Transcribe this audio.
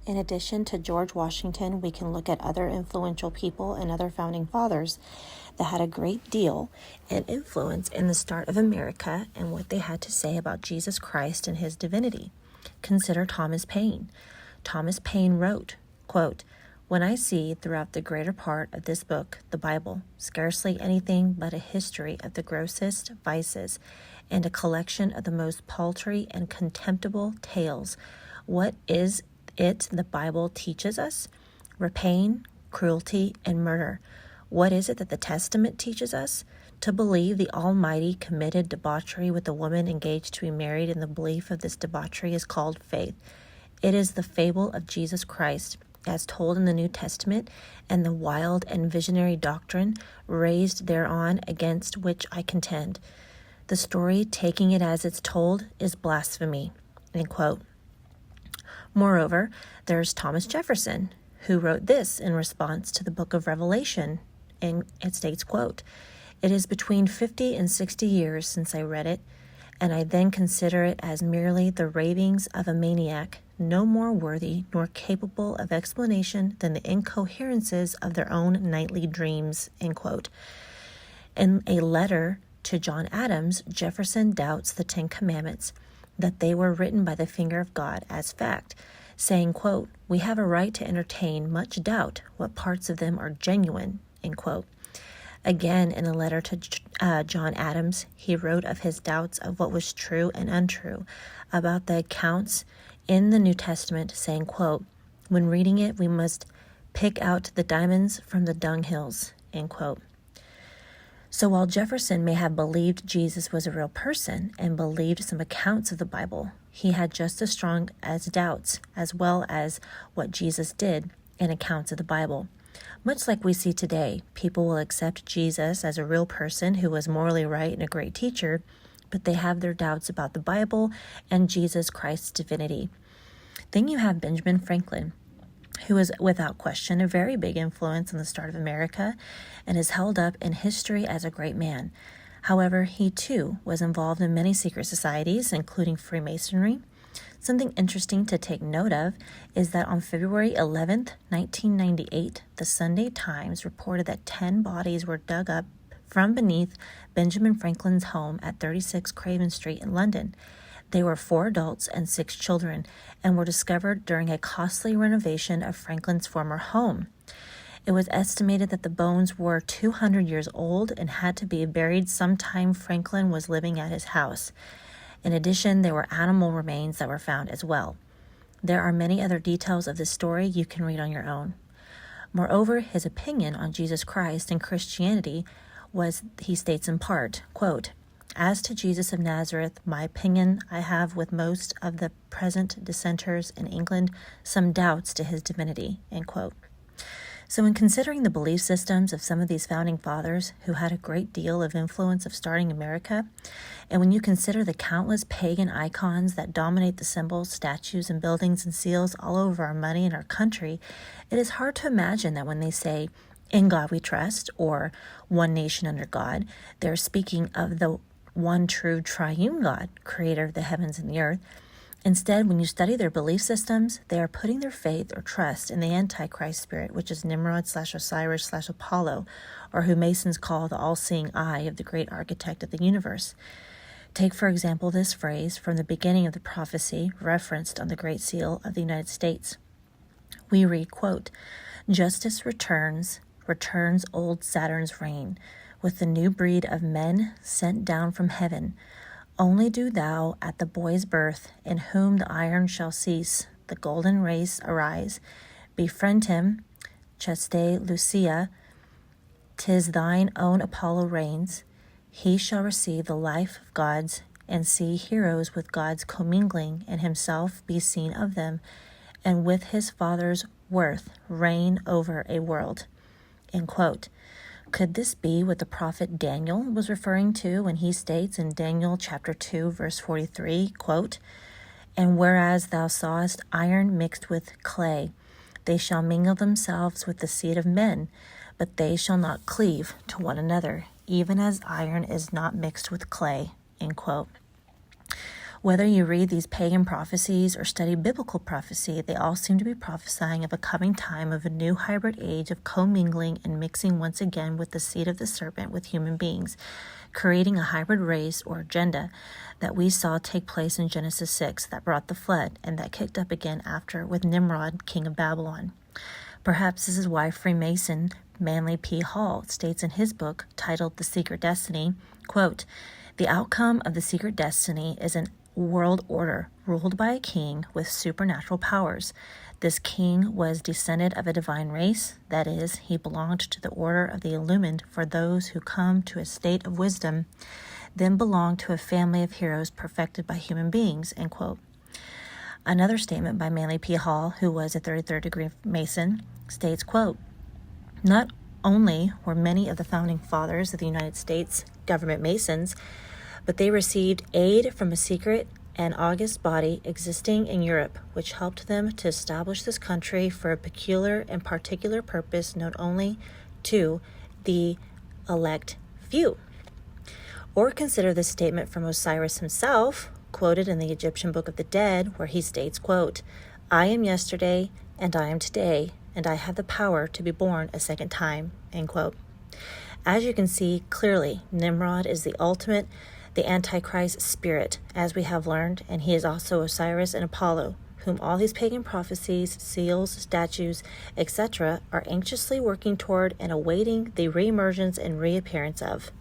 In addition to George Washington, we can look at other influential people and other founding fathers that had a great deal and influence in the start of America and what they had to say about Jesus Christ and his divinity. Consider Thomas Paine. Thomas Paine wrote, quote, "When I see throughout the greater part of this book, the Bible, scarcely anything but a history of the grossest vices and a collection of the most paltry and contemptible tales, what is it the Bible teaches us? Rapine, cruelty, and murder. What is it that the Testament teaches us? To believe the Almighty committed debauchery with a woman engaged to be married, and the belief of this debauchery is called faith. It is the fable of Jesus Christ, as told in the New Testament, and the wild and visionary doctrine raised thereon, against which I contend. The story, taking it as it's told, is blasphemy." End quote. Moreover, there's Thomas Jefferson, who wrote this in response to the book of Revelation, and it states, quote, "It is between 50 and 60 years since I read it, and I then consider it as merely the ravings of a maniac, no more worthy nor capable of explanation than the incoherences of their own nightly dreams." End quote. In a letter to John Adams, Jefferson doubts the Ten Commandments, that they were written by the finger of God as fact, saying, quote, "We have a right to entertain much doubt what parts of them are genuine," end quote. Again, in a letter to John Adams, he wrote of his doubts of what was true and untrue about the accounts in the New Testament, saying, quote, "When reading it, we must pick out the diamonds from the dunghills," end quote. So while Jefferson may have believed Jesus was a real person and believed some accounts of the Bible, he had just as strong as doubts, as well as what Jesus did in accounts of the Bible. Much like we see today, people will accept Jesus as a real person who was morally right and a great teacher, but they have their doubts about the Bible and Jesus Christ's divinity. Then you have Benjamin Franklin, who is without question a very big influence in the start of America and is held up in history as a great man. However, he too was involved in many secret societies, including Freemasonry. Something interesting to take note of is that on February 11th, 1998, the Sunday Times reported that 10 bodies were dug up from beneath Benjamin Franklin's home at 36 Craven Street in London. They were 4 adults and 6 children and were discovered during a costly renovation of Franklin's former home. It was estimated that the bones were 200 years old and had to be buried sometime Franklin was living at his house. In addition, there were animal remains that were found as well. There are many other details of this story you can read on your own. Moreover, his opinion on Jesus Christ and Christianity was, he states in part, quote, "As to Jesus of Nazareth, my opinion, I have with most of the present dissenters in England some doubts to his divinity," end quote. So in considering the belief systems of some of these founding fathers who had a great deal of influence of starting America, and when you consider the countless pagan icons that dominate the symbols, statues, and buildings and seals all over our money and our country, it is hard to imagine that when they say, "In God we trust," or "one nation under God," they're speaking of the one true triune God, creator of the heavens and the earth. Instead, when you study their belief systems, they are putting their faith or trust in the Antichrist spirit, which is Nimrod/Osiris/Apollo, or who Masons call the all-seeing eye of the great architect of the universe. Take, for example, this phrase from the beginning of the prophecy referenced on the Great Seal of the United States. We read, quote, "Justice returns old Saturn's reign, with the new breed of men sent down from heaven. Only do thou at the boy's birth, in whom the iron shall cease, the golden race arise. Befriend him, chaste Lucia, 'tis thine own Apollo reigns. He shall receive the life of gods, and see heroes with gods commingling, and himself be seen of them, and with his father's worth reign over a world." End quote. Could this be what the prophet Daniel was referring to when he states in Daniel chapter 2, verse 43, quote, "And whereas thou sawest iron mixed with clay, they shall mingle themselves with the seed of men, but they shall not cleave to one another, even as iron is not mixed with clay," end quote. Whether you read these pagan prophecies or study biblical prophecy, they all seem to be prophesying of a coming time of a new hybrid age of commingling and mixing once again with the seed of the serpent with human beings, creating a hybrid race or agenda that we saw take place in Genesis 6 that brought the flood and that kicked up again after with Nimrod, king of Babylon. Perhaps this is why Freemason Manly P. Hall states in his book titled The Secret Destiny, quote, "The outcome of the secret destiny is an world order ruled by a king with supernatural powers. This king was descended of a divine race, that is, he belonged to the order of the illumined for those who come to a state of wisdom, then belonged to a family of heroes perfected by human beings," end quote. Another statement by Manly P. Hall, who was a 33rd degree Mason, states, quote, "Not only were many of the founding fathers of the United States government Masons, but they received aid from a secret and august body existing in Europe, which helped them to establish this country for a peculiar and particular purpose known only to the elect few." Or consider this statement from Osiris himself, quoted in the Egyptian Book of the Dead, where he states, quote, "I am yesterday, and I am today, and I have the power to be born a second time," end quote. As you can see clearly, Nimrod is the Antichrist spirit, as we have learned, and he is also Osiris and Apollo, whom all these pagan prophecies, seals, statues, etc. are anxiously working toward and awaiting the reemergence and reappearance of.